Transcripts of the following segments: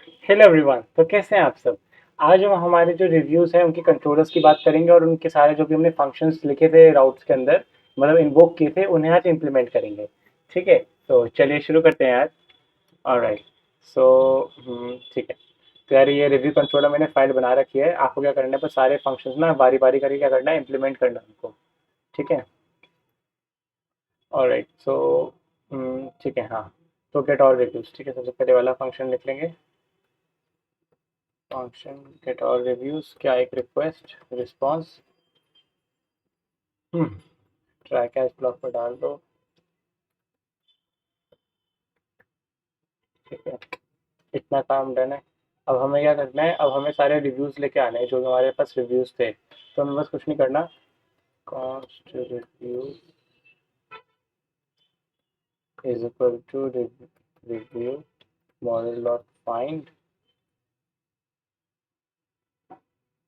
Hello everyone, तो कैसे हैं आप सब। आज हम हमारे जो रिव्यूज़ हैं उनके कंट्रोलर्स की बात करेंगे और उनके सारे जो भी हमने फंक्शंस लिखे थे राउट्स के अंदर, मतलब इन्वोक किए थे, उन्हें आज इम्प्लीमेंट करेंगे। ठीक है, तो चलिए शुरू करते हैं आज। ऑलराइट। सो ठीक है। तो यार ये रिव्यू कंट्रोलर मैंने फाइल बना रखी है। आपको क्या करना है, बस सारे फंक्शंस ना बारी बारी करके क्या करना है, इम्प्लीमेंट करना है उनको। ठीक है। ऑलराइट। सो ठीक है, हाँ। तो गेट ऑल रिव्यूज़, ठीक है, सबसे पहले वाला फंक्शन लिख लेंगे। फंक्शन गेट ऑल रिव्यूज, क्या एक request response. Try catch block पर डाल दो। ठीक है, इतना काम डन है। अब हमें क्या करना है, अब हमें सारे रिव्यूज लेके आने हैं जो भी हमारे पास रिव्यूज थे, तो हमें बस कुछ नहीं करना। Const review is equal to review model dot find.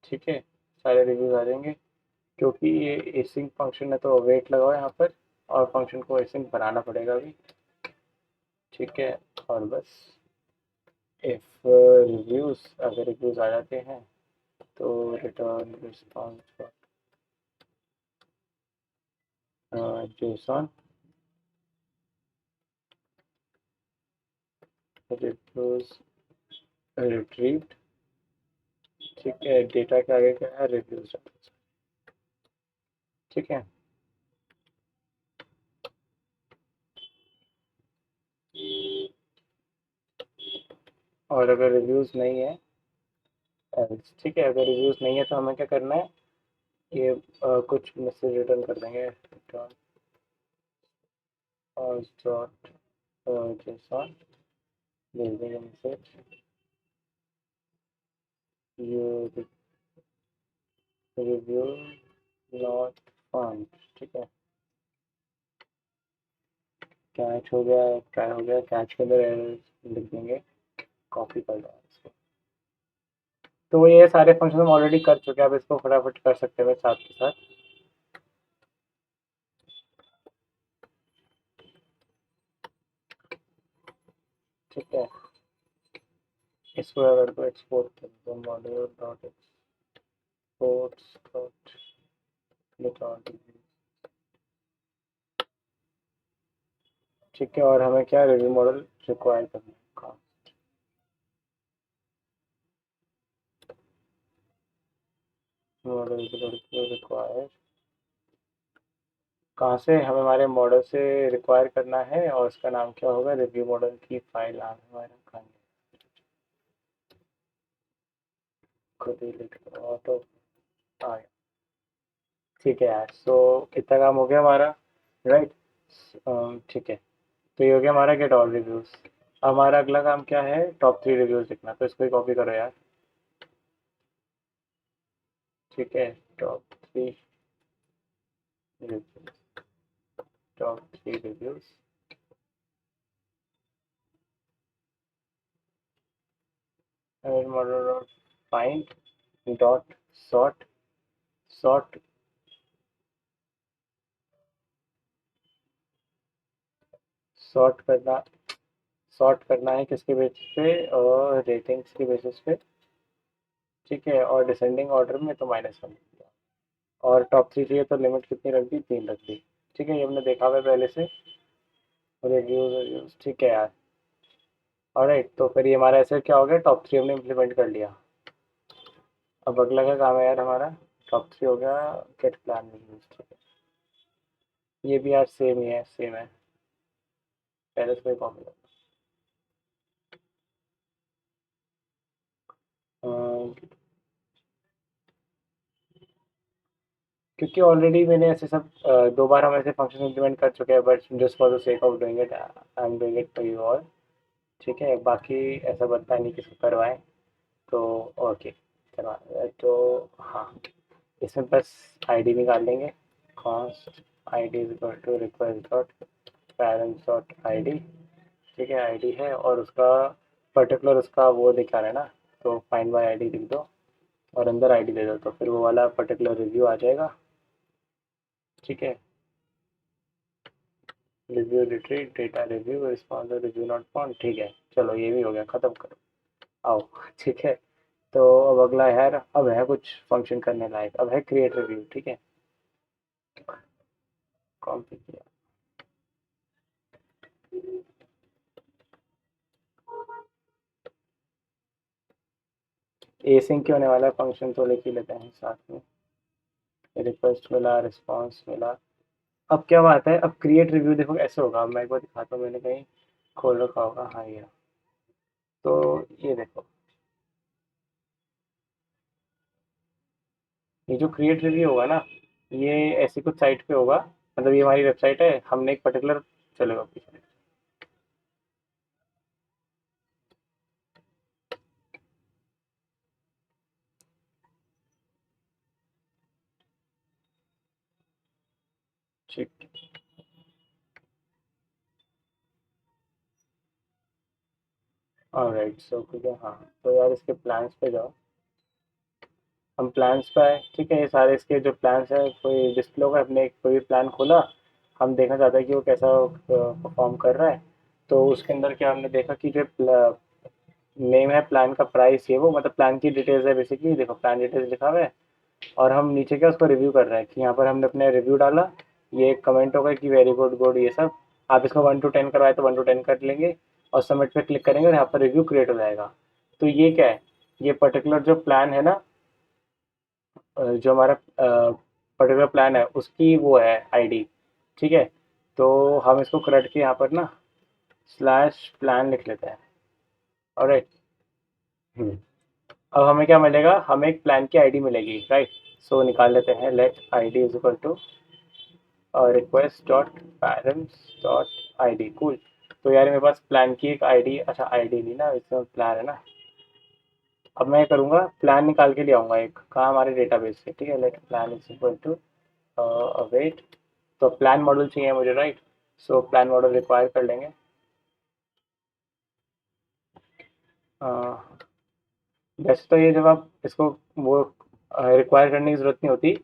ठीक है, सारे रिव्यूज आ जाएंगे। क्योंकि ये एसिंक फंक्शन है तो वेट लगाओ यहाँ पर, और फंक्शन को एसिंक बनाना पड़ेगा अभी। ठीक है, और बस इफ रिव्यूज, अगर रिव्यूज आ जाते हैं तो return response Jason reviews retrieved. ठीक है, डेटा के आगे क्या है, रिव्यूज। ठीक है, और अगर रिव्यूज नहीं है else, ठीक है, अगर रिव्यूज नहीं है तो हमें क्या करना है, ये कुछ मैसेज रिटर्न कर देंगे। रिटर्न डॉट जेसन, भेज देंगे message, you review not found. ठीक है, कैच हो गया, ट्राई हो गया, कैच के अंदर एरर लिख देंगे, कॉपी कर दो इसको। तो ये सारे फंक्शन हम ऑलरेडी कर चुके हैं, अब इसको फटाफट कर सकते हैं साथ के साथ। ठीक है, इसको अगर को एक्सपोर्ट कर दो, module dot exports dot get all. ठीक है, और हमें क्या रिव्यू मॉडल रिक्वायर करना है, कहाँ। मॉडल रिक्वायर, कहाँ से हमें हमारे मॉडल से रिक्वायर करना है, और उसका नाम क्या होगा, रिव्यू मॉडल की फाइल नाम है हमारा, कहाँ खुद ही लिख दो ऑटो आ गया। ठीक है यार, सो कितना काम हो गया हमारा, राइट। ठीक है, तो ये हो गया हमारा गेट ऑल रिव्यूज। हमारा अगला काम क्या है, टॉप 3 रिव्यूज लिखना, तो इसको ही कॉपी करो यार। ठीक है, top 3 reviews, top 3 reviews. Model dot find dot sort, sort sort करना, सॉर्ट करना है किसके बेसिस पे, और रेटिंग्स के बेसिस पे। ठीक है, और डिसेंडिंग ऑर्डर में तो -1, और टॉप 3 चाहिए तो लिमिट कितनी रख दी, 3 रख दी। ठीक है, ये हमने देखा हुआ है पहले से। रिव्यूज रिव्यूज, ठीक है यार। ऑलराइट, तो फिर ये हमारा ऐसे क्या हो गया, टॉप 3 हमने इम्प्लीमेंट कर लिया। अब अगला का काम है यार हमारा, टॉप 3 हो गया, गेट प्लान रिव्यूज। ठीक है, ये भी यार सेम ही है, सेम है, पहले से कॉपी कर। क्योंकि ऑलरेडी मैंने ऐसे सब 2 बार हम ऐसे फंक्शन इम्प्लीमेंट कर चुके हैं, but just for the sake of doing it I am doing it for you all. ठीक है, बाकी ऐसा बनता नहीं किसको करवाएं, तो ओके, करवा। तो हाँ, इसमें बस आईडी निकाल लेंगे। Const ID is equal to request dot params dot ID. ठीक है, आईडी है, और उसका पर्टिकुलर उसका वो दिखा रहा है ना, तो फाइंड बाय आईडी लिख दो, और अंदर आईडी दे दो, तो फिर वो वाला पर्टिकुलर रिव्यू आ जाएगा। ठीक है, review retreat data review response review not found. ठीक है, चलो ये भी हो गया, ख़त्म करो। आओ। ठीक है, तो अब अगला यार, अब है कुछ फंक्शन करने लायक, अब है क्रिएट रिव्यू। ठीक है, कॉपी किया। एसिंक होने वाला फंक्शन तो लिख ही लेते हैं साथ में। रिक्वेस्ट मिला, रिस्पॉन्स मिला। अब क्या बात है, अब क्रिएट रिव्यू देखो ऐसे होगा, मैं एक बार दिखाता हूँ, मैंने कहीं खोल रखा होगा, हाँ ये। तो ये देखो, ये जो क्रिएट रिव्यू होगा ना, ये ऐसी कुछ साइट पे होगा, मतलब ये हमारी वेबसाइट है, हमने एक पर्टिकुलर, चलेगा पीछे। ठीक, ऑलराइट, सो ठीक है, हाँ। तो यार इसके प्लान्स पे जाओ, हम प्लान्स पे आए। ठीक है, ये सारे इसके जो प्लान्स हैं, कोई डिस्प्ले होगा, हमने कोई भी प्लान खोला, हम देखना चाहते हैं कि वो कैसा परफॉर्म कर रहा है। तो उसके अंदर क्या हमने देखा कि जो नेम है, प्लान का प्राइस, ये वो मतलब प्लान की डिटेल्स है बेसिकली, देखो प्लान डिटेल्स लिखा हुआ है। और हम नीचे क्या उसको रिव्यू कर रहे हैं कि यहाँ पर हमने अपने रिव्यू डाला, ये एक कमेंट होगा कि वेरी गुड, गुड, ये सब। आप इसको 1 to 10 करवाए तो 1 to 10 कर लेंगे, और सबमिट पे क्लिक करेंगे और यहाँ पर रिव्यू क्रिएट हो जाएगा। तो ये क्या है, ये पर्टिकुलर जो प्लान है ना, जो हमारा पर्टिकुलर प्लान है उसकी वो है आईडी। ठीक है, तो हम इसको करेक्ट के यहाँ पर ना स्लैश प्लान लिख लेते हैं। ऑलराइट। अब हमें क्या मिलेगा, हमें एक प्लान की आईडी मिलेगी, राइट। सो निकाल लेते हैं, let ID is equal to request dot params dot ID. Cool. तो यार मेरे पास प्लान की एक आईडी, अच्छा आईडी नहीं ना, इसमें प्लान है ना। अब मैं करूँगा, प्लान निकाल के ले आऊँगा एक, कहाँ, हमारे डेटाबेस से। ठीक है, let plan is equal to wait. तो प्लान मॉडल चाहिए मुझे, right. So plan model require कर लेंगे। अ, वैसे तो ये जब आप इसको वो रिक्वायर करने की ज़रूरत नहीं होती,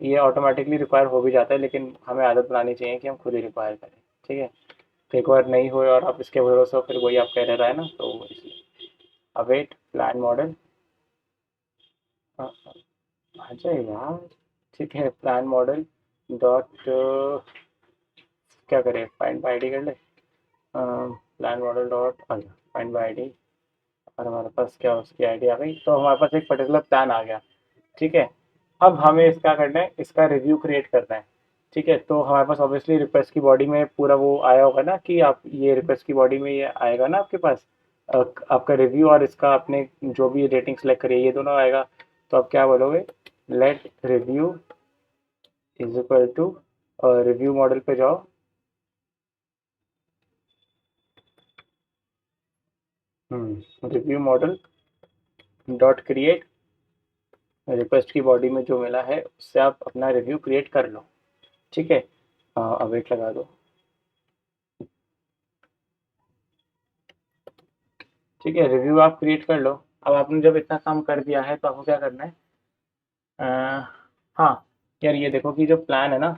ये ऑटोमेटिकली रिक्वायर हो भी जाता है, लेकिन हमें आदत बनानी चाहिए कि हम खुद ही रिक्वायर करें। ठीक है, तो एक बार नहीं हुए और आप इसके भरोसे हो, फिर वही आप कह रहा है ना, तो इसलिए अवेट प्लान मॉडल आ जाए यार। ठीक है, प्लान मॉडल डॉट क्या करें, फाइंड बाई आईडी कर ले। Plan model dot find by ID, और हमारे पास क्या उसकी आईडी आ गई, तो हमारे पास एक पर्टिकुलर प्लान आ गया। ठीक है, अब हमें इसका करना है, इसका रिव्यू क्रिएट करना है। ठीक है, तो हमारे पास ऑब्वियसली रिक्वेस्ट की बॉडी में पूरा वो आया होगा ना, कि आप ये रिक्वेस्ट की बॉडी में ये आएगा ना आपके पास, आपका रिव्यू और इसका आपने जो भी रेटिंग सेलेक्ट करी है, ये दोनों आएगा। तो आप क्या बोलोगे, let review is equal to review model पे जाओ। Review model dot create, request की बॉडी में जो मिला है उससे आप अपना रिव्यू क्रिएट कर लो। ठीक है, अवेट लगा दो। ठीक है, रिव्यू आप क्रिएट कर लो। अब आपने जब इतना काम कर दिया है, तो आपको क्या करना है, अ, हाँ यार, ये देखो कि जो प्लान है ना,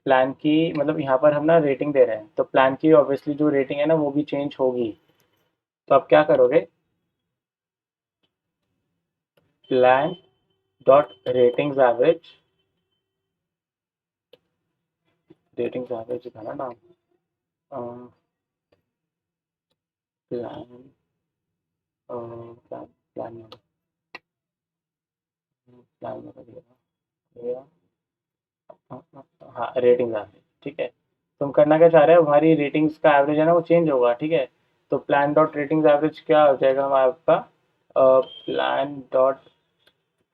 प्लान की मतलब यहाँ पर हम ना रेटिंग दे रहे हैं, तो प्लान की ऑब्वियसली जो रेटिंग है ना वो भी चेंज होगी। तो आप क्या करोगे, plan dot ratings average, ratings average था ना नाम, प्लान प्लान प्लान प्लान हाँ, रेटिंग्स एवरेज। ठीक है, तुम करना क्या चाह रहे हो, हमारी रेटिंग्स का एवरेज है ना वो चेंज होगा। ठीक है, तो प्लान डॉट रेटिंग्स एवरेज क्या हो जाएगा हमारा आपका, प्लान डॉट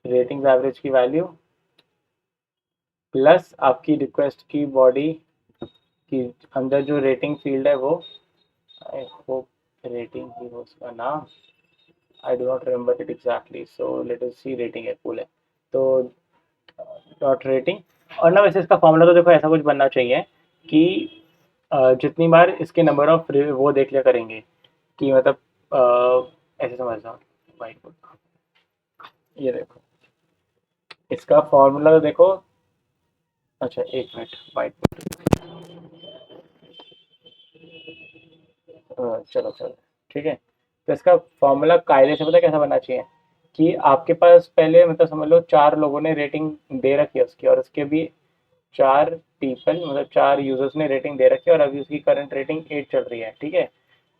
रेटिंग्स एवरेज की वैल्यू प्लस आपकी रिक्वेस्ट की बॉडी की अंदर जो रेटिंग फील्ड है वो, आई होप रेटिंग ही हो उसका नाम, I do not remember it exactly, so let us see, rating है कूल है। तो डॉट रेटिंग, और ना वैसे इसका फॉर्मूला तो देखो ऐसा कुछ बनना चाहिए कि जितनी बार इसके नंबर ऑफ वो देख लिया करेंगे, कि मतलब ऐसे समझ लो, वाइट बोर्ड, ये देखो इसका फॉर्मूला तो देखो। अच्छा एक मिनट, वाइट बोर्ड, चलो चलो, ठीक है। तो इसका फॉर्मूला कायदे से पता है कैसा बनना चाहिए कि आपके पास पहले मतलब समझ लो 4 लोगों ने रेटिंग दे रखी है उसकी, और उसके भी 4 पीपल मतलब 4 यूजर्स ने रेटिंग दे रखी है, और अभी उसकी करंट रेटिंग 8 चल रही है, ठीक है।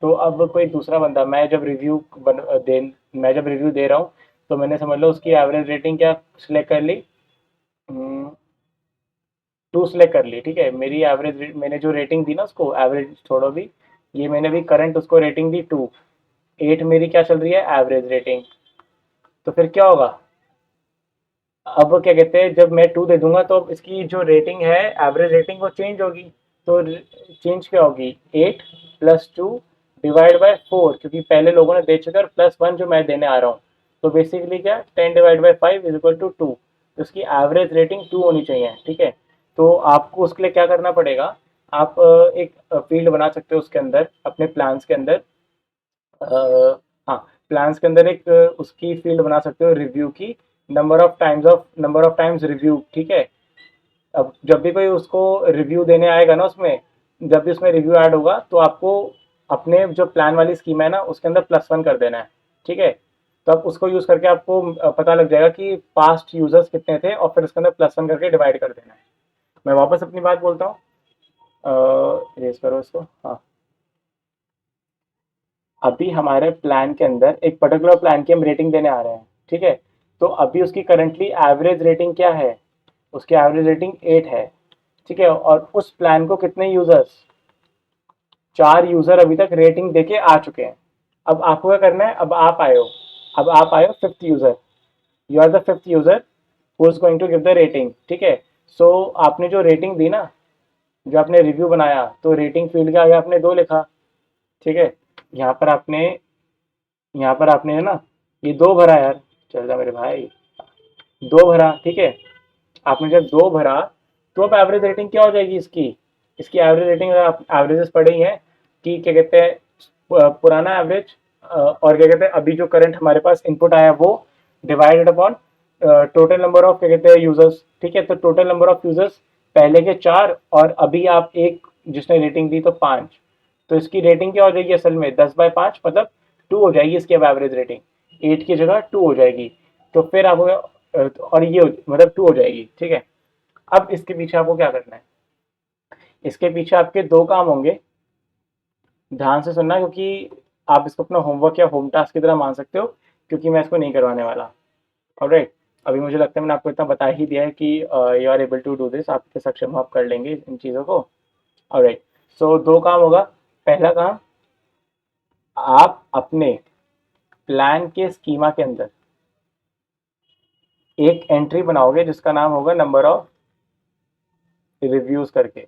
तो अब कोई दूसरा बंदा, मैं जब रिव्यू दे रहा हूँ, तो मैंने समझ लो उसकी एवरेज रेटिंग क्या सिलेक्ट कर ली, 2 सिलेक्ट कर ली, ठीक है। मेरी एवरेज, मैंने जो रेटिंग दी ना उसको, एवरेज छोड़ो भी, ये मैंने भी करंट उसको रेटिंग दी 2, 8 मेरी क्या चल रही है एवरेज रेटिंग। तो फिर क्या होगा, अब क्या कहते हैं, जब मैं 2 दे दूंगा तो अब इसकी जो रेटिंग है, एवरेज रेटिंग, वो चेंज होगी। तो चेंज क्या होगी, 8 प्लस 2 डिवाइड बाय 4, क्योंकि पहले लोगों ने दे चुके और प्लस 1 जो मैं देने आ रहा हूँ। तो बेसिकली क्या, 10 divide by 5 is equal to 2। तो उसकी एवरेज रेटिंग 2 होनी चाहिए, ठीक है। तो आपको उसके लिए क्या करना पड़ेगा, आप एक फील्ड बना सकते हो उसके अंदर, अपने प्लान्स के अंदर। हाँ, प्लान्स के अंदर एक उसकी फील्ड बना सकते हो रिव्यू की, नंबर ऑफ टाइम्स रिव्यू, ठीक है। अब जब भी कोई उसको रिव्यू देने आएगा ना उसमें, जब भी उसमें रिव्यू ऐड होगा तो आपको अपने जो प्लान वाली स्कीम है ना उसके अंदर +1 कर देना है, ठीक है। तो आप उसको यूज़ करके आपको पता लग जाएगा कि पास्ट यूजर्स कितने थे, और फिर उसके अंदर +1 करके डिवाइड कर देना है। मैं वापस अपनी बात बोलता हूँ, रेस करो इसको, हाँ। अभी हमारे प्लान के अंदर एक पर्टिकुलर प्लान की हम रेटिंग देने आ रहे हैं, ठीक है। तो अभी उसकी करंटली एवरेज रेटिंग क्या है, उसकी एवरेज रेटिंग 8 है, ठीक है। और उस प्लान को कितने यूजर्स, 4 यूजर अभी तक रेटिंग देके आ चुके हैं। अब आपको क्या करना है, अब आप आए हो 5th user, you are the 5th user who is going to give the rating, ठीक है। सो आपने जो रेटिंग दी ना, जो आपने रिव्यू बनाया, तो रेटिंग फील्ड के आगे आपने 2 लिखा, ठीक है। यहाँ पर आपने यहाँ पर आपने है ना, ये 2 भरा यार, चल जा मेरे भाई, 2 भरा, ठीक है। आपने जब 2 भरा, तो अब एवरेज रेटिंग क्या हो जाएगी इसकी, इसकी एवरेज रेटिंग, अगर आप एवरेजेस पढ़े ही हैं कि क्या कहते हैं, पुराना एवरेज और क्या कहते हैं अभी जो करंट हमारे पास इनपुट आया वो divided upon total number of क्या कहते हैं यूजर्स, ठीक है। तो टोटल नंबर ऑफ यूजर्स पहले के 4 और अभी आप एक जिसने रेटिंग दी तो 5, तो इसकी रेटिंग क्या हो जाएगी असल में 10/5, मतलब 2 हो जाएगी इसकी अब एवरेज रेटिंग, 8 की जगह 2 हो जाएगी। तो फिर आपको और ये मतलब 2 हो जाएगी, ठीक है। अब इसके पीछे आपको क्या करना है, इसके पीछे आपके 2 काम होंगे, ध्यान से सुनना, क्योंकि आप इसको अपना होमवर्क या होम टास्क की तरह मान सकते हो, क्योंकि मैं इसको नहीं करवाने वाला। ऑलराइट, अभी मुझे लगता है मैंने आपको इतना बता ही दिया है कि you are able to do this, आप इतने सक्षम हो, आप कर लेंगे इन चीज़ों को। ऑलराइट, सो 2 काम होगा। पहला काम, आप अपने प्लान के स्कीमा के अंदर एक एंट्री बनाओगे जिसका नाम होगा नंबर ऑफ रिव्यूज करके,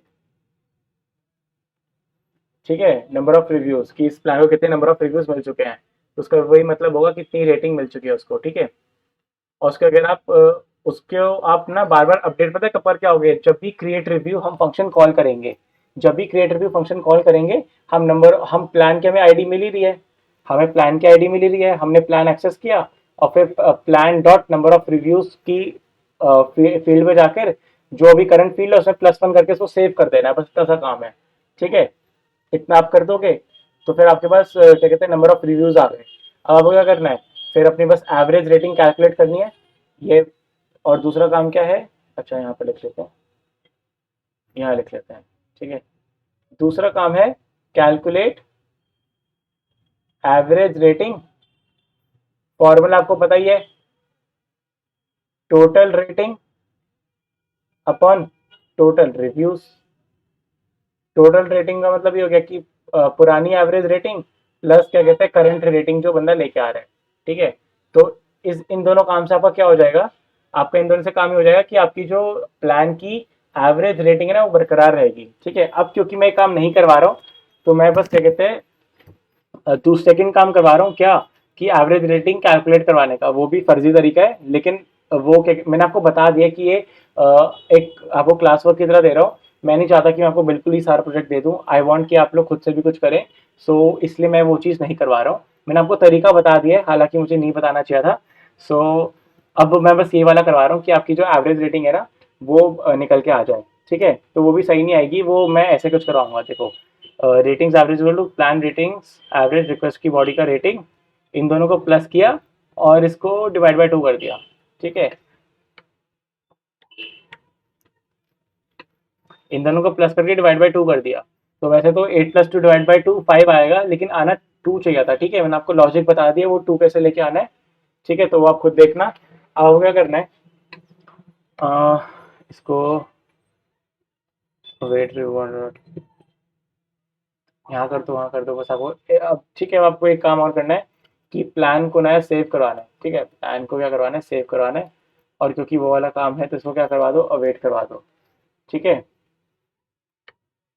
ठीक है। नंबर ऑफ रिव्यूज कि इस प्लान को कितने नंबर ऑफ रिव्यूज मिल चुके हैं, तो उसका वही मतलब होगा कितनी रेटिंग मिल चुकी है उसको, ठीक है। और उसके अगर आप उसको आप ना बार बार अपडेट, पता है कब पर क्या होगे, जब भी क्रिएट रिव्यू हम फंक्शन कॉल करेंगे, जब भी क्रिएट रिव्यू फंक्शन कॉल करेंगे, हम प्लान की हमें आईडी मिल ही रही है, हमें प्लान की आईडी मिल रही है, हमने प्लान एक्सेस किया, और फिर plan dot number of reviews की फील्ड में जाकर जो अभी करंट फील्ड है उसमें +1 करके उसको सेव कर देना है, बस इतना सा काम है, ठीक है। इतना आप कर दोगे तो फिर आपके पास क्या कहते हैं नंबर ऑफ रिव्यूज आ गए। अब आपको क्या करना है, फिर अपनी बस एवरेज रेटिंग कैलकुलेट करनी है ये। और दूसरा काम क्या है, अच्छा यहाँ पे लिख लेते हैं, यहाँ लिख लेते हैं, ठीक है। दूसरा काम है कैलकुलेट एवरेज रेटिंग, फॉर्मूला आपको पता ही है, total rating upon total reviews. Total rating का मतलब ये हो गया कि पुरानी एवरेज रेटिंग प्लस क्या कहते हैं करंट रेटिंग जो बंदा लेके आ रहा है, ठीक है। तो इन दोनों काम से आपका क्या हो जाएगा, आपका इन दोनों से काम ही हो जाएगा कि आपकी जो प्लान की एवरेज रेटिंग है ना वो बरकरार रहेगी, ठीक है। अब क्योंकि मैं काम नहीं करवा रहा हूँ, तो मैं बस क्या कहते हैं सेकंड काम करवा रहा हूँ क्या, कि एवरेज रेटिंग कैलकुलेट करवाने का, वो भी फर्जी तरीका है, लेकिन वो क्या मैंने आपको बता दिया कि ये एक आपको क्लास वर्क की तरह दे रहा हूँ। मैं नहीं चाहता कि मैं आपको बिल्कुल ही सारा प्रोजेक्ट दे दूँ, आई वांट कि आप लोग खुद से भी कुछ करें। सो इसलिए मैं वो चीज़ नहीं करवा रहा हूँ, मैंने आपको तरीका बता दिया है, हालांकि मुझे नहीं बताना चाहिए था। सो अब मैं बस ये वाला करवा रहा हूँ कि आपकी जो एवरेज रेटिंग है ना वो निकल के आ जाए, ठीक है। तो वो भी सही नहीं आएगी, वो मैं ऐसे कुछ करवाऊंगा, देखो ratings average equal to plan ratings average request की बॉडी का रेटिंग, इन दोनों को प्लस किया और इसको डिवाइड बाय 2 कर दिया। ठीक है, इन दोनों को प्लस करके डिवाइड बाय 2 कर दिया। तो वैसे तो 8 + 2 डिवाइड बाय 2 5 आएगा, लेकिन आना 2 चाहिए था। ठीक है, मैंने आपको लॉजिक बता दिया वो 2 कैसे लेके आना है। ठीक है, तो वो आप खुद देखना। अब आपको क्या करना है, इसको वेट यहाँ कर दो, वहाँ कर दो, बस आपको अब ठीक है। अब आपको एक काम और करना है कि प्लान को नया सेव करवाना है। ठीक है, प्लान को क्या करवाना है, सेव करवाना है। और क्योंकि वो वाला काम है तो इसको क्या करवा दो, अवेट करवा दो। ठीक है,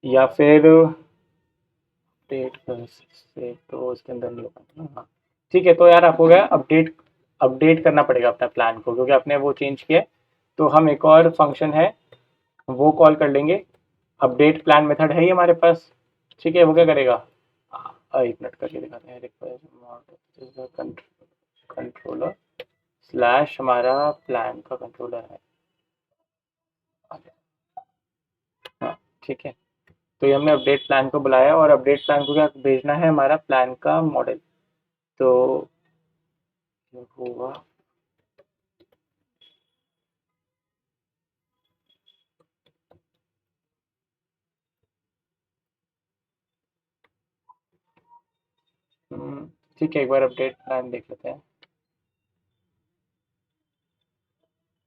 या फिर अपडेट कर सेव तो इसके अंदर नहीं होगा ना। हाँ ठीक है, तो यार आपको क्या अपडेट अपडेट करना पड़ेगा अपना प्लान को, क्योंकि आपने वो चेंज किया है। तो हम एक और फंक्शन है वो कॉल कर लेंगे। अपडेट प्लान मेथड है ही हमारे पास। ठीक है, वो क्या करेगा, एक मिनट करके दिखाते हैं। रिक्वेस्ट कंट्रोलर स्लैश हमारा प्लान का कंट्रोलर है। हाँ ठीक है, तो ये हमने अपडेट प्लान को बुलाया और अपडेट प्लान को क्या भेजना है, हमारा प्लान का मॉडल। तो ये होगा ठीक है, एक बार अपडेट प्लान देख लेते हैं।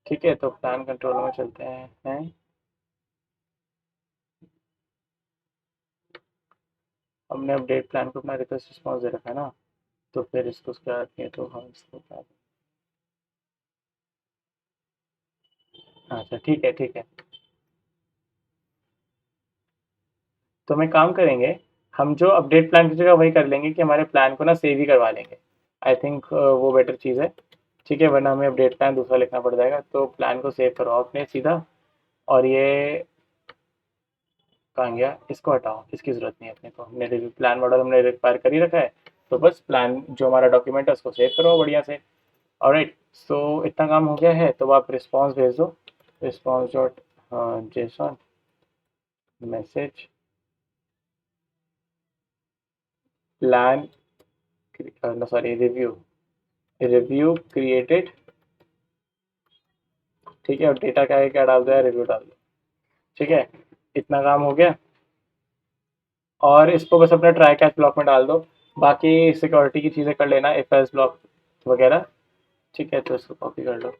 ठीक है, तो प्लान कंट्रोलर में चलते हैं। हमने अपडेट प्लान को अपना रिक्वेस्ट रिस्पॉन्स दे रखा है ना, तो फिर इसको क्या आती है, तो हम इसको क्या, अच्छा ठीक है ठीक है। तो हम एक काम करेंगे, हम जो अपडेट प्लान की जगह वही कर लेंगे कि हमारे प्लान को ना सेव ही करवा लेंगे। आई थिंक वो बेटर चीज़ है। ठीक है, वरना हमें अपडेट प्लान दूसरा लिखना पड़ जाएगा। तो प्लान को सेव करो आपने सीधा, और ये कहाँ गया, इसको हटाओ, इसकी ज़रूरत नहीं है अपने को। हमने रिव्यू प्लान मॉडल हमने रिक्वायर कर ही रखा है। तो बस प्लान जो हमारा डॉक्यूमेंट है उसको सेव करो बढ़िया से। ऑलराइट, सो इतना काम हो गया है, तो आप रिस्पॉन्स भेज दो। Response dot JSON message plan, sorry review, review created. ठीक है, और डेटा क्या है, क्या डाल दो, रिव्यू डाल दो। ठीक है, इतना काम हो गया। और इसको बस अपने ट्राई कैच ब्लॉक में डाल दो। बाकी सिक्योरिटी की चीज़ें कर लेना, एफ एस ब्लॉक वगैरह। ठीक है, तो इसको कॉपी कर लो।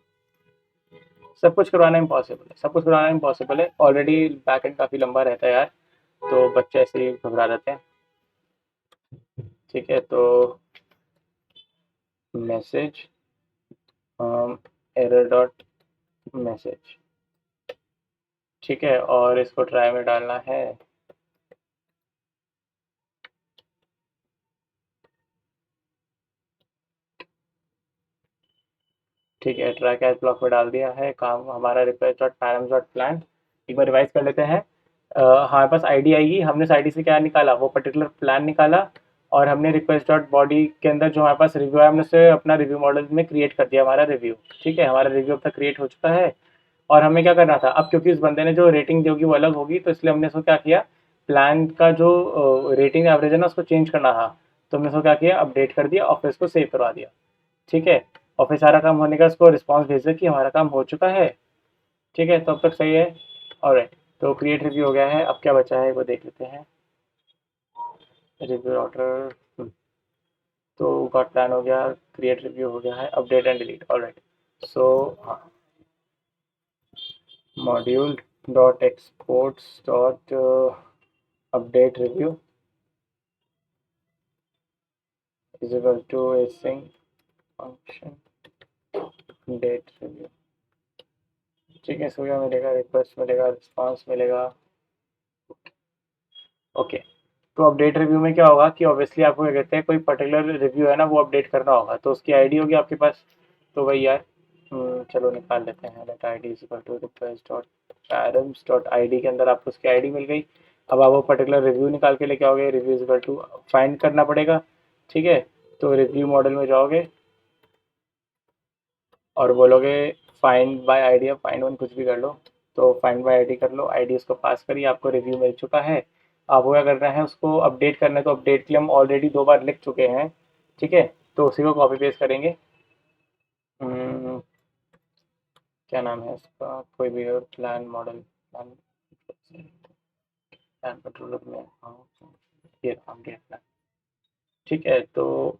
सब कुछ करवाना इम्पॉसिबल है, सब कुछ करवाना इम्पॉसिबल है। ऑलरेडी बैक एंड काफ़ी लंबा रहता है यार, तो बच्चे ऐसे ही घबरा जाते हैं। ठीक है, तो मैसेज एरर डॉट मैसेज। ठीक है, और इसको ट्राई में डालना है। ठीक है, ट्राई कैच ब्लॉक में डाल दिया है। काम हमारा request dot params dot plan. एक बार रिवाइज कर लेते हैं। हमारे पास आईडी आएगी, हमने उस आईडी से क्या निकाला, वो पर्टिकुलर प्लान निकाला। और हमने रिक्वेस्ट डॉट बॉडी के अंदर जो हमारे पास रिव्यू है, हमने उसे अपना रिव्यू मॉडल में क्रिएट कर दिया हमारा रिव्यू। ठीक है, हमारा रिव्यू अब तक क्रिएट हो चुका है। और हमें क्या करना था अब, क्योंकि उस बंदे ने जो रेटिंग दी होगी वो अलग होगी, तो इसलिए हमने इसको क्या किया, प्लान का जो रेटिंग एवरेज है ना उसको चेंज करना था। तो हमने इसको क्या किया, अपडेट कर दिया और फिर इसको सेव करवा दिया। ठीक है, और फिर सारा काम होने का उसको रिस्पॉन्स भेज दिया कि हमारा काम हो चुका है। ठीक है, तो अब तक सही है। ऑलराइट, तो क्रिएट रिव्यू हो गया है। अब क्या बचा है वो देख लेते हैं। रिव्यू ऑर्डर, तो गॉट प्लान हो गया, क्रिएट रिव्यू हो गया है, update and delete. Alright, so हाँ, module dot exports dot update review is equal to async function date review. ठीक है, इसको क्या मिलेगा, रिक्वेस्ट मिलेगा, रिस्पॉन्स मिलेगा। ओके, तो अपडेट रिव्यू में क्या होगा कि ऑब्वियसली आपको क्या कहते हैं, कोई पर्टिकुलर रिव्यू है ना वो अपडेट करना होगा, तो उसकी आईडी होगी आपके पास। तो वही यार, चलो निकाल लेते हैं। Let I D is equal to request dot params dot I D के अंदर आपको उसकी आईडी मिल गई। अब आप वो पर्टिकुलर रिव्यू निकाल के लेके आओगे, review is equal to find करना पड़ेगा। ठीक है, तो रिव्यू मॉडल में जाओगे और बोलोगे फाइंड बाय आईडी या फाइंड वन, कुछ भी कर लो। तो फाइंड बाय आईडी कर लो, आईडी उसको पास करिए, आपको रिव्यू मिल चुका है। आपको क्या करना है, उसको अपडेट करना है, तो अपडेट के लिए हम ऑलरेडी 2 बार लिख चुके हैं, ठीक है? तो उसी को कॉपी पेस्ट करेंगे। क्या नाम है उसका, कोई भी हो, plan model, plan plan controller में, हाँ, ये काम देखना, ठीक है? तो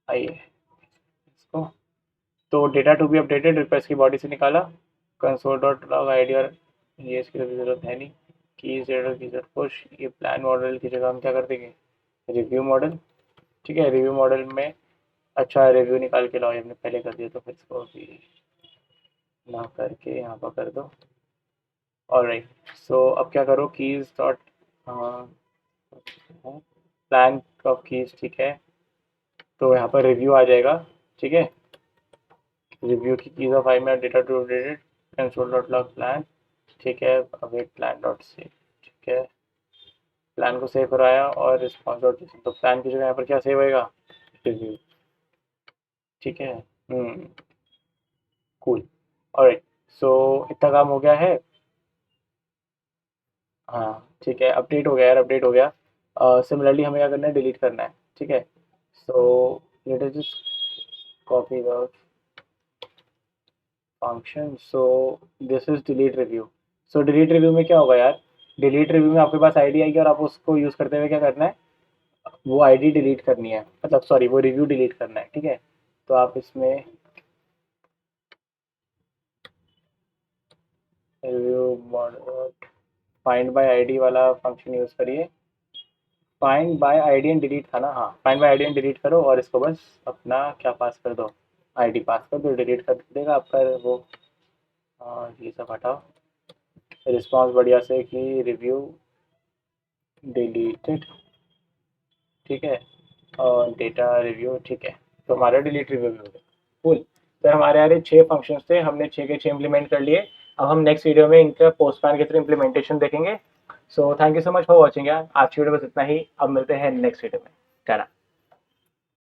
आइए इसको, तो data to be updated request की बॉडी से निकाला, कंसोल डॉट लॉग आईडी, और ये इसकी तो जरूरत है नहीं, कीज एडर कीज पुश, ये प्लान मॉडल की जगह हम क्या कर देंगे, रिव्यू मॉडल, ठीक है? रिव्यू मॉडल में, अच्छा रिव्यू निकाल के लाओ, ये हमने पहले कर दिया, तो फिर इसको भी ना करके यहाँ पर कर दो। ऑलराइट, सो अब क्या करो, keys dot plan of keys, ठीक है? तो यहाँ पर रिव्यू आ जाएगा, ठीक है? रिव्यू की कीज ऑफ आई में data to updated, console dot log plan, ठीक है? अवेट प्लान डॉट सेव, ठीक है? प्लान को सेव कराया और रिस्पॉन्स डॉट, तो प्लान की जगह यहाँ पर क्या सेव होएगा, रिव्यू, ठीक है? कूल, ऑलराइट, सो इतना काम हो गया है। हाँ ठीक है, अपडेट हो गया यार, अपडेट हो गया। सिमिलरली हमें क्या करना है, डिलीट करना है, ठीक है? सो let us just copy the function, so this is delete review. So delete review में क्या होगा यार, डिलीट रिव्यू में आपके पास आईडी आएगी और आप उसको यूज़ करते हुए क्या करना है, वो आईडी डिलीट करनी है, मतलब सॉरी, वो रिव्यू डिलीट करना है, ठीक है? तो आप इसमें review model find by ID वाला फंक्शन यूज़ करिए। Find by ID and delete था ना, हाँ, find by ID and delete करो और इसको बस अपना क्या पास कर दो, आईडी पास कर दो, डिलीट कर देगा आपका वो। ये सब हटाओ, रिस्पॉन्स बढ़िया से कि रिव्यू डिलीटेड, ठीक है? और डेटा रिव्यू, ठीक है? तो हमारा डिलीट रिव्यू भी हो गया, कूल। सर हमारे यहाँ 6 फंक्शंस थे, हमने 6 के 6 इम्प्लीमेंट कर लिए। अब हम नेक्स्ट वीडियो में इनका पोस्टमैन के थ्रू इम्प्लीमेंटेशन देखेंगे। So thank you so much for watching यार, आज की वीडियो बस इतना ही, अब मिलते हैं नेक्स्ट वीडियो में, टाटा।